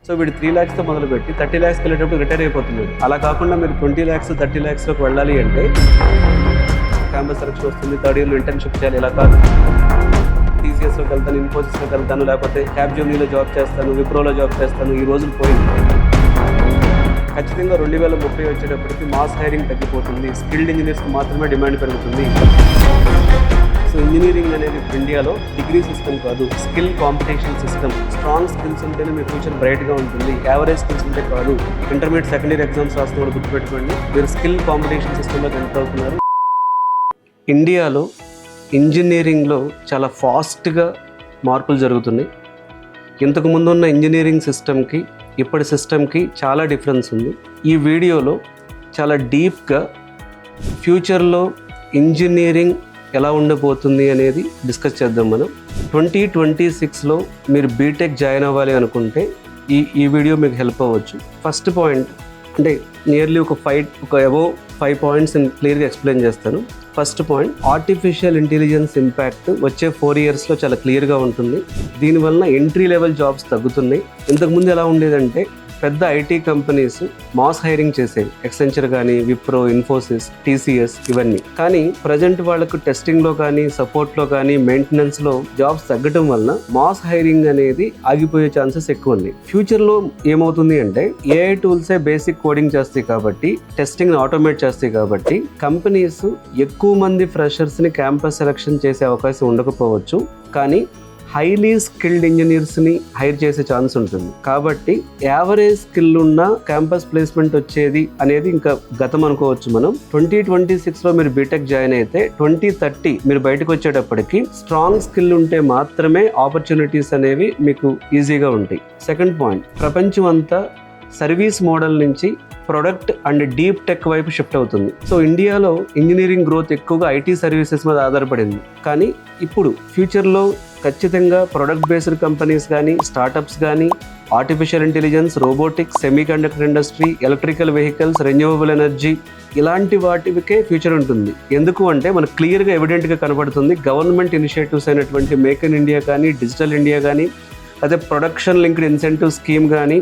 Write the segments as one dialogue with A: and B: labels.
A: So వీడు 3 lakhsతో మొదలుపెట్టి 30 lakhs వెళ్ళేటప్పుడు రిటైర్ అయిపోతున్నాడు. అలా కాకుండా మీరు 20 lakhs 30 lakhsలోకి వెళ్ళాలి అంటే క్యాంపస్ సెలక్షన్ వస్తుంది, 3rd yearలో ఇంటర్న్షిప్ చేయాలి. ఇలా కాదు, టీసీఎస్లోకి వెళ్తాను, ఇన్ఫోసిస్లోకి వెళ్తాను, లేకపోతే క్యాప్జెమినీలో జాబ్ చేస్తాను, విప్రోలో జాబ్ చేస్తాను, ఈ రోజులు పోయింది. ఖచ్చితంగా 2030 వచ్చేటప్పటికి మాస్ హైరింగ్ తగ్గిపోతుంది, స్కిల్డ్ ఇంజనీర్స్కి మాత్రమే డిమాండ్ పెరుగుతుంది. సో ఇంజనీరింగ్ అనేది ఇండియాలో డిగ్రీ సిస్టమ్ కాదు, skill competition system. Strong skills ఉంటేనే మీ ఫ్యూచర్ బ్రైట్గా ఉంటుంది, యావరేజ్ స్కిల్స్ ఉంటే కాదు. ఇంటర్మీడియట్ సెకండ్ ఇయర్ ఎగ్జామ్స్ రాస్తున్నప్పుడు గుర్తుపెట్టుకోండి, మీరు స్కిల్ కాంపిటీషన్ సిస్టంలో ఎంటర్ అవుతున్నారు. ఇండియాలో ఇంజనీరింగ్లో చాలా ఫాస్ట్గా మార్పులు జరుగుతున్నాయి. ఇంతకుముందు ఉన్న ఇంజనీరింగ్ సిస్టమ్కి ఇప్పటి సిస్టమ్కి చాలా డిఫరెన్స్ ఉంది. ఈ వీడియోలో చాలా డీప్గా ఫ్యూచర్లో ఇంజనీరింగ్ ఎలా ఉండబోతుంది అనేది డిస్కస్ చేద్దాం మనం. 2026లో మీరు బీటెక్ జాయిన్ అవ్వాలి అనుకుంటే ఈ వీడియో మీకు హెల్ప్ అవ్వచ్చు. ఫస్ట్ పాయింట్ అంటే నియర్లీ ఒక అబోవ్ 5 పాయింట్స్ నేను క్లియర్గా ఎక్స్ప్లెయిన్ చేస్తాను. First point, artificial intelligence impact వచ్చే 4 yearsలో చాలా క్లియర్గా ఉంటుంది. దీనివల్ల ఎంట్రీ లెవెల్ జాబ్స్ తగ్గుతున్నాయి. ఇంతకుముందు ఎలా ఉండేదంటే పెద్ద ఐటీ కంపెనీస్ మాస్ హైరింగ్ చేసేవి, ఎక్సెంచర్ కానీ, విప్రో, ఇన్ఫోసిస్, టీసీఎస్ ఇవన్నీ. కానీ ప్రజెంట్ వాళ్ళకు టెస్టింగ్లో కానీ, సపోర్ట్లో కానీ, మెయింటెనెన్స్లో జాబ్స్ తగ్గడం వలన మాస్ హైరింగ్ అనేది ఆగిపోయే ఛాన్సెస్ ఎక్కువ ఉంది. ఫ్యూచర్లో ఏమవుతుంది అంటే ఏఐ టూల్సే బేసిక్ కోడింగ్ చేస్తాయి కాబట్టి, టెస్టింగ్ని ఆటోమేట్ చేస్తాయి కాబట్టి కంపెనీస్ ఎక్కువ మంది ఫ్రెషర్స్ని క్యాంపస్ సెలక్షన్ చేసే అవకాశం ఉండకపోవచ్చు, కానీ హైలీ స్కిల్డ్ ఇంజనీర్స్ని హైర్ చేసే ఛాన్స్ ఉంటుంది. కాబట్టి యావరేజ్ స్కిల్ ఉన్న క్యాంపస్ ప్లేస్మెంట్ వచ్చేది అనేది ఇంకా గతం అనుకోవచ్చు మనం. 2026లో మీరు బీటెక్ జాయిన్ అయితే 2030 మీరు బయటకు వచ్చేటప్పటికి స్ట్రాంగ్ స్కిల్ ఉంటే మాత్రమే ఆపర్చునిటీస్ అనేవి మీకు ఈజీగా ఉంటాయి. సెకండ్ పాయింట్, ప్రపంచం అంతా సర్వీస్ మోడల్ నుంచి ప్రొడక్ట్ అండ్ డీప్ టెక్ వైపు షిఫ్ట్ అవుతుంది. సో ఇండియాలో ఇంజనీరింగ్ గ్రోత్ ఎక్కువగా ఐటీ సర్వీసెస్ మీద ఆధారపడింది. కానీ ఇప్పుడు ఫ్యూచర్లో ఖచ్చితంగా ప్రొడక్ట్ బేస్డ్ కంపెనీస్ కానీ, స్టార్టప్స్ కానీ, artificial intelligence, robotics, semiconductor industry, electrical vehicles, renewable energy ఇలాంటి వాటికే ఫ్యూచర్ ఉంటుంది. ఎందుకు అంటే మనకు క్లియర్గా ఎవిడెంట్గా కనబడుతుంది. గవర్నమెంట్ ఇనిషియేటివ్స్ అయినటువంటి మేక్ ఇన్ ఇండియా కానీ, డిజిటల్ ఇండియా కానీ, అదే ప్రొడక్షన్ లింక్డ్ ఇన్సెంటివ్ స్కీమ్ కానీ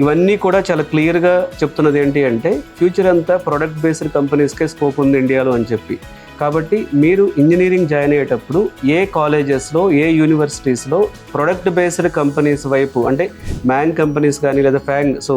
A: ఇవన్నీ కూడా చాలా క్లియర్గా చెప్తున్నది ఏంటి అంటే ఫ్యూచర్ అంతా ప్రొడక్ట్ బేస్డ్ కంపెనీస్కే స్కోప్ ఉంది ఇండియాలో అని చెప్పి. కాబట్టి మీరు ఇంజనీరింగ్ జాయిన్ అయ్యేటప్పుడు ఏ కాలేజెస్లో, ఏ యూనివర్సిటీస్లో ప్రొడక్ట్ బేస్డ్ కంపెనీస్ వైపు అంటే మ్యాంగ్ కంపెనీస్ కానీ లేదా ఫ్యాంగ్, సో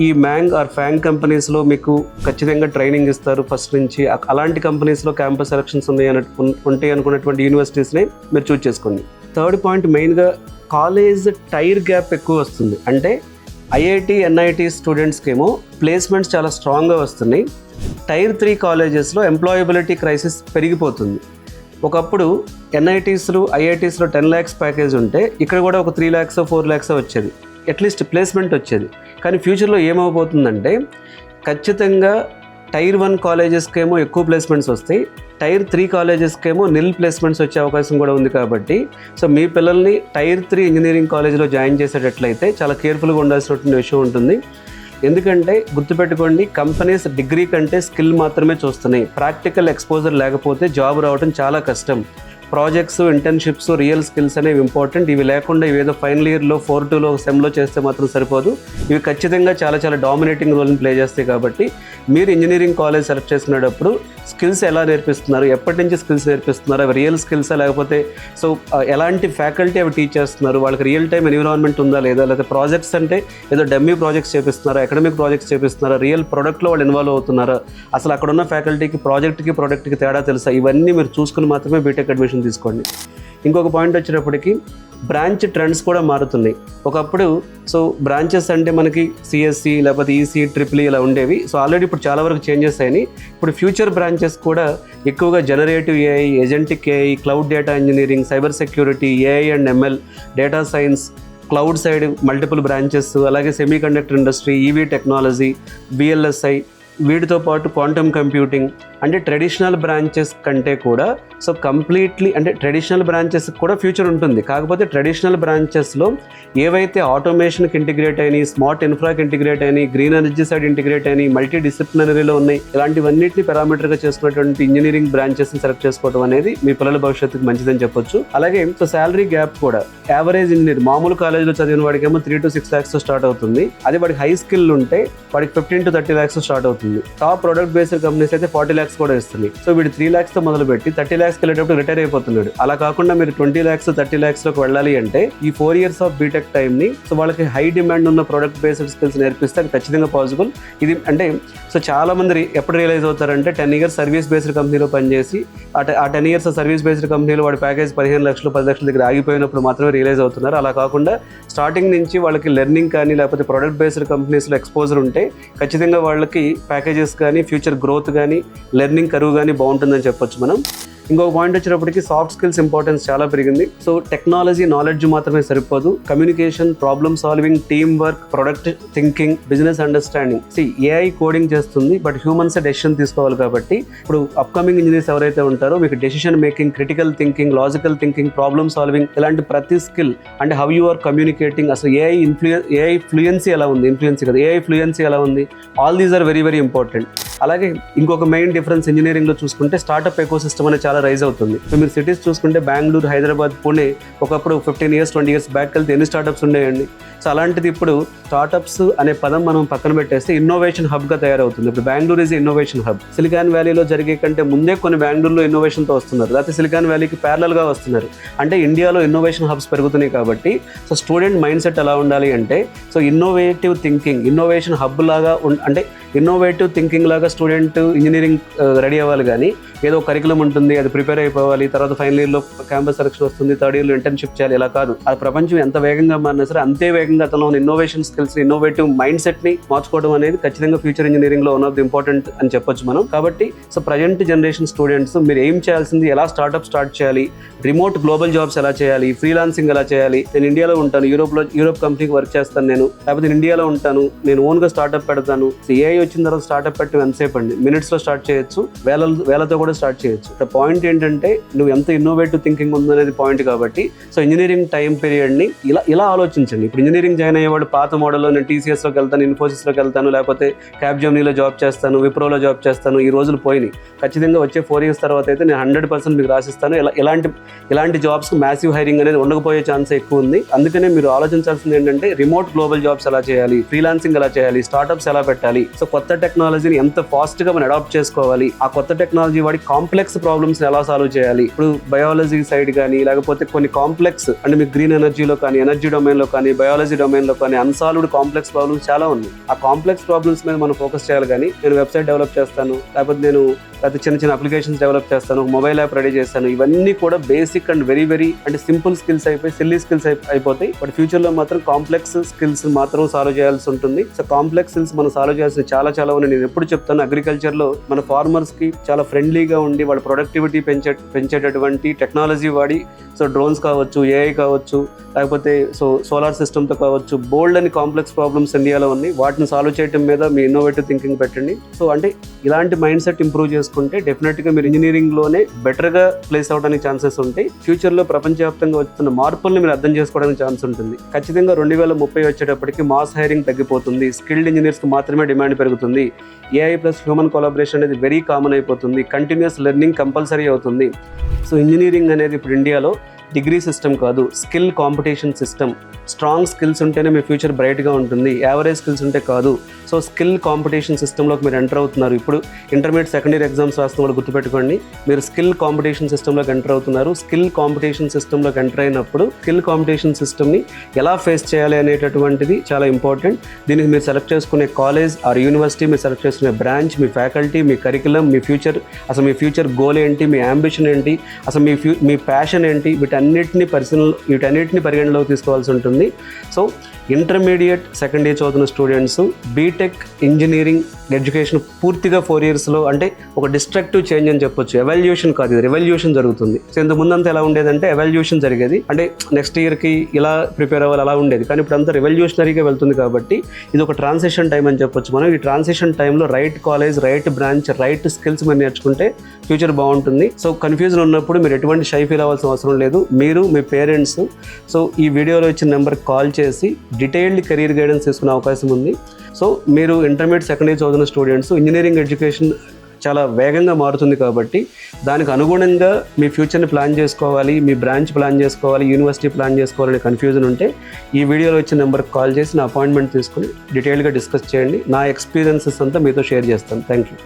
A: ఈ మ్యాంగ్ ఆర్ ఫ్యాంగ్ కంపెనీస్లో మీకు ఖచ్చితంగా ట్రైనింగ్ ఇస్తారు ఫస్ట్ నుంచి. అలాంటి కంపెనీస్లో క్యాంపస్ సెలక్షన్స్ ఉంటాయి అనుకున్నటువంటి యూనివర్సిటీస్ని మీరు చూస్ చేసుకోండి. థర్డ్ పాయింట్, మెయిన్గా కాలేజ్ టైర్ గ్యాప్ ఎక్కువ వస్తుంది. అంటే ఐఐటి, ఎన్ఐటి స్టూడెంట్స్కి ఏమో ప్లేస్మెంట్స్ చాలా స్ట్రాంగ్గా వస్తున్నాయి. టైర్ 3 కాలేజెస్లో ఎంప్లాయబిలిటీ క్రైసిస్ పెరిగిపోతుంది. ఒకప్పుడు ఎన్ఐటీస్లో, ఐఐటీస్లో 10 lakhs ప్యాకేజ్ ఉంటే ఇక్కడ కూడా ఒక 3 lakhs 4 lakhs వచ్చేది, అట్లీస్ట్ ప్లేస్మెంట్ వచ్చేది. కానీ ఫ్యూచర్లో ఏమవబోతుందంటే ఖచ్చితంగా టైర్ 1 కాలేజెస్కి ఏమో ఎక్కువ ప్లేస్మెంట్స్ వస్తాయి, టైర్ 3 కాలేజెస్కి ఏమో నిల్ ప్లేస్మెంట్స్ వచ్చే అవకాశం కూడా ఉంది. కాబట్టి సో మీ పిల్లల్ని టైర్ 3 ఇంజనీరింగ్ కాలేజ్లో జాయిన్ చేసేటట్లయితే చాలా కేర్ఫుల్గా ఉండాల్సినటువంటి విషయం ఉంటుంది. ఎందుకంటే గుర్తుపెట్టుకోండి, కంపెనీస్ డిగ్రీ కంటే స్కిల్ మాత్రమే చూస్తున్నాయి. ప్రాక్టికల్ ఎక్స్పోజర్ లేకపోతే జాబ్ రావడం చాలా కష్టం. ప్రాజెక్ట్స్, ఇంటర్న్షిప్స్, రియల్ స్కిల్స్ అనేవి ఇంపార్టెంట్. ఇవి లేకుండా ఇవేదో ఫైనల్ ఇయర్లో 4-2లో సెమ్లో చేస్తే మాత్రం సరిపోదు. ఇవి ఖచ్చితంగా చాలా చాలా డామినేటింగ్ రోల్ని ప్లే చేస్తాయి. కాబట్టి మీరు ఇంజనీరింగ్ కాలేజ్ సెలెక్ట్ చేసుకునేటప్పుడు స్కిల్స్ ఎలా నేర్పిస్తున్నారు, ఎప్పటి నుంచి స్కిల్స్ నేర్పిస్తున్నారు, అవి రియల్ స్కిల్సా లేకపోతే సో ఎలాంటి ఫ్యాకల్టీ అవి టీచ్ చేస్తున్నారు, వాళ్ళకి రియల్ టైమ్ ఎన్విరాన్మెంట్ ఉందా లేదా, లేకపోతే ప్రాజెక్ట్స్ అంటే ఏదో డమ్మీ ప్రాజెక్ట్స్ చేపిస్తున్నారా, అకాడమిక్ ప్రాజెక్ట్స్ చేపిస్తున్నారా, రియల్ ప్రొడక్ట్లో వాళ్ళు ఇన్వాల్వ్ అవుతున్నారా, అసలు అక్కడ ఉన్న ఫ్యాకల్టీకి ప్రొడక్ట్కి తేడా తెలుసా, ఇవన్నీ మీరు చూసుకుని మాత్రమే బీటెక్ అడ్మిషన్ తీసుకోండి. ఇంకొక పాయింట్ వచ్చేటప్పటికి బ్రాంచ్ ట్రెండ్స్ కూడా మారుతున్నాయి. ఒకప్పుడు సో బ్రాంచెస్ అంటే మనకి సిఎస్సి లేకపోతే ఈసీ, ట్రిపుల్ ఇలా ఉండేవి. సో ఆల్రెడీ ఇప్పుడు చాలా వరకు చేంజెస్ అయినాయి. ఇప్పుడు ఫ్యూచర్ బ్రాంచెస్ కూడా ఎక్కువగా generative AI, agentic AI, cloud data engineering, cyber security, AI and ML, data science, cloud side multiple branches, అలాగే semiconductor industry, EV technology, VLSI వీటితో పాటు క్వాంటమ్ కంప్యూటింగ్ అంటే ట్రెడిషనల్ బ్రాంచెస్ కంటే కూడా సో కంప్లీట్లీ అంటే traditional branches కూడా future ఉంటుంది. కాకపోతే ట్రెడిషనల్ బ్రాంచెస్లో ఏవైతే ఆటోమేషన్కి ఇంటిగ్రేట్ అయినాయి, స్మార్ట్ ఇన్ఫ్రాకి ఇంటిగ్రేట్ అయినాయి, గ్రీన్ ఎనర్జీ సైడ్ ఇంటిగ్రేట్ అయినాయి, మల్టీ డిసిప్లినరీలో ఉన్నాయి, ఇలాంటివన్నిటిని పారామీటర్గా చేసుకున్నటువంటి ఇంజనీరింగ్ బ్రాంచెస్ని సెలెక్ట్ చేసుకోవడం అనేది మీ పిల్లల భవిష్యత్తుకు మంచిదని చెప్పొచ్చు. అలాగే సో శాలరీ గ్యాప్ కూడా యావరేజ్ ఇంజనీర్ మామూలు కాలేజీలో చదివిన వాడికేమో 3 to 6 lakhs స్టార్ట్ అవుతుంది. అదే వాడికి హై స్కిల్ ఉంటే వాడికి 15 to 30 lakhs స్టార్ట్ అవుతుంది. టాప్ ప్రొడక్ట్ బేస్డ్ కంపెనీస్ అయితే 40 lakhs కూడా ఇస్తుంది. సో వీడు 3 lakhs తో మొదలుపెట్టి 30 lakhs వెళ్ళేటప్పుడు రిటైర్ అయిపోతున్నాడు. అలా కాకుండా మీరు 20 lakhs 30 lakhs లోకి వెళ్ళాలి అంటే ఈ 4 years ఆఫ్ బీటెక్ టైమ్ ని సో వాళ్ళకి హై డిమాండ్ ఉన్న ప్రొడక్ట్ బేస్డ్ స్కిల్స్ నేర్పిస్తే అది ఖచ్చితంగా పాసిబుల్. ఇది అంటే సో చాలా మంది ఎప్పుడు రియలైజ్ అవుతారంటే 10 years సర్వీస్ బేస్డ్ కంపెనీలో పనిచేసి ఆ 10 years సర్వీస్ బేస్డ్ కంపెనీలో వాడి ప్యాకేజ్ 15 lakhs 10 lakhs దగ్గర ఆగిపోయినప్పుడు మాత్రమే రియలైజ్ అవుతున్నారు. అలా కాకుండా స్టార్టింగ్ నుంచి వాళ్ళకి లెర్నింగ్ కానీ లేకపోతే ప్రొడక్ట్ బేస్డ్ కంపెనీస్లో ఎక్స్పోజర్ ఉంటే ఖచ్చితంగా వాళ్ళకి ప్యాకేజెస్ కానీ ఫ్యూచర్ గ్రోత్ కానీ లెర్నింగ్ కరువు కానీ బాగుంటుందని చెప్పొచ్చు మనం. ఇంకొక పాయింట్ వచ్చేటప్పటికి సాఫ్ట్ స్కిల్స్ ఇంపార్టెన్స్ చాలా పెరిగింది. సో టెక్నాలజీ నాలెడ్జ్ మాత్రమే సరిపోదు, communication, problem solving, team work, product thinking, business understanding. AI coding చేస్తుంది బట్ హ్యూమన్స్ డెసిషన్ తీసుకోవాలి. కాబట్టి ఇప్పుడు అప్కమింగ్ ఇంజనీర్స్ ఎవరైతే ఉంటారో మీకు decision making, critical thinking, logical thinking, problem solving ఇలాంటి ప్రతి స్కిల్ అంటే హౌ యు ఆర్ కమ్యూనికేటింగ్, అసలు ఏఐ ఫ్లూయెన్సీ ఎలా ఉంది, ఇన్ఫ్లుయెన్సీ కదా ఏఐ ఫ్లూయెన్సీ ఎలా ఉంది, all these are very very important. అలాగే ఇంకొక మెయిన్ డిఫరెన్స్ ఇంజనీరింగ్లో చూసుకుంటే స్టార్ట్అప్ ఎకో సిస్టమ్ అనేది చాలా రైజ్ అవుతుంది. సో మీరు సిటీస్ చూసుకుంటే బెంగళూరు, హైదరాబాద్, పుణే ఒకప్పుడు 15 years 20 years బ్యాక్ వెళ్తే ఎన్ని స్టార్ట్అప్స్ ఉండేయండి. సో అలాంటిది ఇప్పుడు స్టార్ట్అప్స్ అనే పదం మనం పక్కన పెట్టేస్తే ఇన్నోవేషన్ హబ్గా తయారవుతుంది. ఇప్పుడు Bengaluru is innovation hub. Silicon వ్యాలీలో జరిగే కంటే ముందే కొన్ని బెంగళూరులో ఇన్నోవేషన్తో వస్తున్నారు, లేకపోతే సిలికాన్ వ్యాలీకి ప్యారలల్గా వస్తున్నారు. అంటే ఇండియాలో ఇన్నోవేషన్ హబ్స్ పెరుగుతున్నాయి కాబట్టి సో స్టూడెంట్ మైండ్ సెట్ ఎలా ఉండాలి అంటే so innovative thinking, innovation hub లాగా అంటే ఇన్నోవేటివ్ థింకింగ్ లాగా స్టూడెంట్ ఇంజనీరింగ్ రెడీ అవ్వాలి. కానీ ఏదో కరికులం ఉంటుంది, అది ప్రిపేర్ అయిపోవాలి, తర్వాత ఫైనల్ ఇయర్లో క్యాంపస్ సెలక్షన్ వస్తుంది, థర్డ్ ఇయర్లో ఇంటర్న్షిప్ చేయాలి, ఇలా కాదు. అది ప్రపంచం ఎంత వేగంగా మారినా సరే అంతే వేగంగా అతను ఉన్న ఇన్నోవేషన్ స్కిల్స్, ఇన్నోవేటివ్ మైండ్ సెట్ని మార్చుకోవడం అనేది ఖచ్చితంగా ఫ్యూచర్ ఇంజనీరింగ్లో వన్ ఆఫ్ ది ఇంపార్టెంట్ అని చెప్పొచ్చు మనం. కాబట్టి సో ప్రజెంట్ జనరేషన్ స్టూడెంట్స్ మీరు ఏం చేయాల్సింది, ఎలా స్టార్ట్అప్ స్టార్ట్ చేయాలి, రిమోట్ గ్లోబల్ జాబ్స్ ఎలా చేయాలి, ఫ్రీలాన్సింగ్ ఎలా చేయాలి. నేను ఇండియాలో ఉంటాను, యూరోప్ కంపెనీకి వర్క్ చేస్తాను నేను, లేకపోతే నేను ఇండియాలో ఉంటాను, నేను ఓన్గా స్టార్ట్అప్ పెడతాను. ఏఐ వచ్చిన తర్వాత స్టార్ట్అప్ పెట్టడం ఎంతసేపు అండి, మినిట్స్లో స్టార్ట్ చేయొచ్చు, వేలతో కూడా స్టార్ట్ చేయొచ్చు. పాయింట్ ఏంటంటే నువ్వు ఎంత ఇన్నోవేటివ్ థింకింగ్ ఉందనేది పాయింట్. కాబట్టి సో ఇంజనీరింగ్ టైం పీరియడ్ని ఇలా ఆలోచించండి. ఇప్పుడు ఇంజనీరింగ్ జాయిన్ అయ్యేవాడు పాత మోడల్లో నేను టీసీఎస్లోకి వెళ్తాను, ఇన్ఫోసిస్లోకి వెళ్తాను, లేకపోతే క్యాప్జెమినీలో జాబ్ చేస్తాను, విప్రోలో జాబ్ చేస్తాను, ఈ రోజులు పోయినాయి. ఖచ్చితంగా వచ్చే 4 years తర్వాత అయితే నేను 100% మీకు రాసిస్తాను. ఇలాంటి జాబ్స్కి మ్యాసివ్ హైరింగ్ అనేది ఉండకపోయే ఛాన్స్ ఎక్కువ ఉంది. అందుకనే మీరు ఆలోచించాల్సింది ఏంటంటే రిమోట్ గ్లోబల్ జాబ్స్ ఎలా చేయాలి, ఫ్రీలాన్సింగ్ ఎలా చేయాలి, స్టార్ట్అప్స్ ఎలా పెట్టాలి, సో కొత్త టెక్నాలజీని ఎంత ఫాస్ట్గా మనం అడాప్ట్ చేసుకోవాలి, ఆ కొత్త టెక్నాలజీ వాడి కాంప్లెక్స్ ప్రాబ్లమ్స్ ఎలా సాల్వ్ చేయాలి. ఇప్పుడు బయాలజీ సైడ్ కానీ లేకపోతే కొన్ని కాంప్లెక్స్ అంటే మీకు గ్రీన్ ఎనర్జీలో కానీ, ఎనర్జీ డొమైన్లో కానీ, బయాలజీ డొమైన్లో కానీ అన్సాల్వ్డ్ కాంప్లెక్స్ ప్రాబ్లమ్స్ చాలా ఉన్నాయి. ఆ కాంప్లెక్స్ ప్రాబ్లమ్స్ మీద మనం ఫోకస్ చేయాలి. కానీ నేను వెబ్సైట్ డెవలప్ చేస్తాను, లేకపోతే నేను చిన్న అప్లికేషన్స్ డెవలప్ చేస్తాను, మొబైల్ యాప్ రెడీ చేస్తాను, ఇవన్నీ కూడా బేసిక్ అండ్ వెరీ వెరీ అంటే సింపుల్ స్కిల్స్ అయిపోయి సిల్లీ స్కిల్స్ అయిపోతాయి. బట్ ఫ్యూచర్లో మాత్రం కాంప్లెక్స్ స్కిల్స్ మాత్రం సాల్వ్ చేయాల్సి ఉంటుంది. సో కాంప్లెక్స్ స్కిల్స్ మనం సాల్వ్ చేయాల్సిన చాలా ఉన్నాయి. నేను ఎప్పుడు చెప్తాను, అగ్రికల్చర్లో మన ఫార్మర్స్కి చాలా ఫ్రెండ్లీగా ఉండి వాళ్ళ ప్రొడక్టివిటీ పెంచేటటువంటి టెక్నాలజీ వాడి సో డ్రోన్స్ కావచ్చు, ఏఐ కావచ్చు, లేకపోతే సో సోలార్ సిస్టమ్తో కావచ్చు, బోల్డ్ అని కాంప్లెక్స్ ప్రాబ్లమ్స్ ఇండియాలో ఉన్నాయి. వాటిని సాల్వ్ చేయడం మీద మీ ఇన్నోవేటివ్ థింకింగ్ పెట్టండి. సో అంటే ఇలాంటి మైండ్ సెట్ ఇంప్రూవ్ చేసుకుంటే డెఫినెట్గా మీరు ఇంజనీరింగ్లోనే బెటర్గా ప్లేస్ అవడానికి ఛాన్సెస్ ఉంటాయి. ఫ్యూచర్లో ప్రపంచవ్యాప్తంగా వస్తున్న మార్పుల్ని మీరు అర్థం చేసుకోవడానికి ఛాన్స్ ఉంటుంది. ఖచ్చితంగా 2030 వచ్చేటప్పటికి మాస్ హైరింగ్ తగ్గిపోతుంది, స్కిల్డ్ ఇంజనీర్స్కి మాత్రమే డిమాండ్ పెరుగుతుంది, ఏఐ ప్లస్ హ్యూమన్ కొలాబరేషన్ అనేది వెరీ కామన్ అయిపోతుంది, కంటిన్యూస్ లెర్నింగ్ కంపల్సరీ అవుతుంది. సో ఇంజనీరింగ్ అనేది ఇప్పుడు ఇండియాలో డిగ్రీ సిస్టమ్ కాదు, skill competition system. Strong skills ఉంటేనే మీ ఫ్యూచర్ బ్రైట్గా ఉంటుంది, యావరేజ్ స్కిల్స్ ఉంటే కాదు. సో స్కిల్ కాంపిటీషన్ సిస్టంలోకి మీరు ఎంటర్ అవుతున్నారు. ఇప్పుడు ఇంటర్మీడియట్ సెకండ్ ఇయర్ ఎగ్జామ్స్ రాస్తున్న వాళ్ళు గుర్తుపెట్టుకోండి, మీరు స్కిల్ కాంపిటీషన్ సిస్టంలోకి ఎంటర్ అవుతున్నారు. స్కిల్ కాంపిటీషన్ సిస్టంలోకి ఎంటర్ అయినప్పుడు స్కిల్ కాంపిటీషన్ సిస్టమ్ని ఎలా ఫేస్ చేయాలి అనేటటువంటిది చాలా ఇంపార్టెంట్. దీనికి మీరు సెలెక్ట్ చేసుకునే కాలేజ్ ఆర్ యూనివర్సిటీ, మీరు సెలెక్ట్ చేసుకునే బ్రాంచ్, మీ ఫ్యాకల్టీ, మీ కరికులం, మీ ఫ్యూచర్ గోల్ ఏంటి, మీ అంబిషన్ ఏంటి, అసలు మీ ప్యాషన్ ఏంటి, వీటన్నిటిని పరిగణలోకి తీసుకోవాల్సి ఉంటుంది. సో ఇంటర్మీడియట్ సెకండ్ ఇయర్ చదువుతున్న స్టూడెంట్స్ బీటెక్ ఇంజనీరింగ్ ఎడ్యుకేషన్ పూర్తిగా 4 yearsలో అంటే ఒక డిస్ట్రక్టివ్ చేంజ్ అని చెప్పొచ్చు. ఎవాల్యుయేషన్ కాదు, ఇది రెవల్యూషన్ జరుగుతుంది. సో ఇంత ముందంతా ఎలా ఉండేదంటే ఎవాల్యుయేషన్ జరిగేది, అంటే నెక్స్ట్ ఇయర్కి ఇలా ప్రిపేర్ అవ్వాలి అలా ఉండేది. కానీ ఇప్పుడు అంతా రెవల్యూషనరీగా వెళ్తుంది కాబట్టి ఇది ఒక ట్రాన్సిషన్ టైం అని చెప్పొచ్చు. మనం ఈ ట్రాన్సిషన్ టైంలో right college, right branch, right skills మీరు నేర్చుకుంటే ఫ్యూచర్ బాగుంటుంది. సో కన్ఫ్యూజన్ ఉన్నప్పుడు మీరు ఎటువంటి షై ఫీల్ అవ్వాల్సిన అవసరం లేదు. మీరు మీ పేరెంట్స్ సో ఈ వీడియోలో ఇచ్చిన నెంబర్కి కాల్ చేసి డీటెయిల్డ్ కెరీర్ గైడెన్స్ తీసుకునే అవకాశం ఉంది. సో మీరు ఇంటర్మీడియట్ సెకండ్ ఇయర్ చదువుతున్న స్టూడెంట్స్, ఇంజనీరింగ్ ఎడ్యుకేషన్ చాలా వేగంగా మారుతుంది కాబట్టి దానికి అనుగుణంగా మీ ఫ్యూచర్ని ప్లాన్ చేసుకోవాలి, మీ బ్రాంచ్ ప్లాన్ చేసుకోవాలి, యూనివర్సిటీ ప్లాన్ చేసుకోవాలనే కన్ఫ్యూజన్ ఉంటే ఈ వీడియోలో వచ్చిన నెంబర్కి కాల్ చేసి నా అపాయింట్మెంట్ తీసుకుని డీటెయిల్గా డిస్కస్ చేయండి. నా ఎక్స్పీరియన్సెస్ అంతా మీతో షేర్ చేస్తాను. Thank you.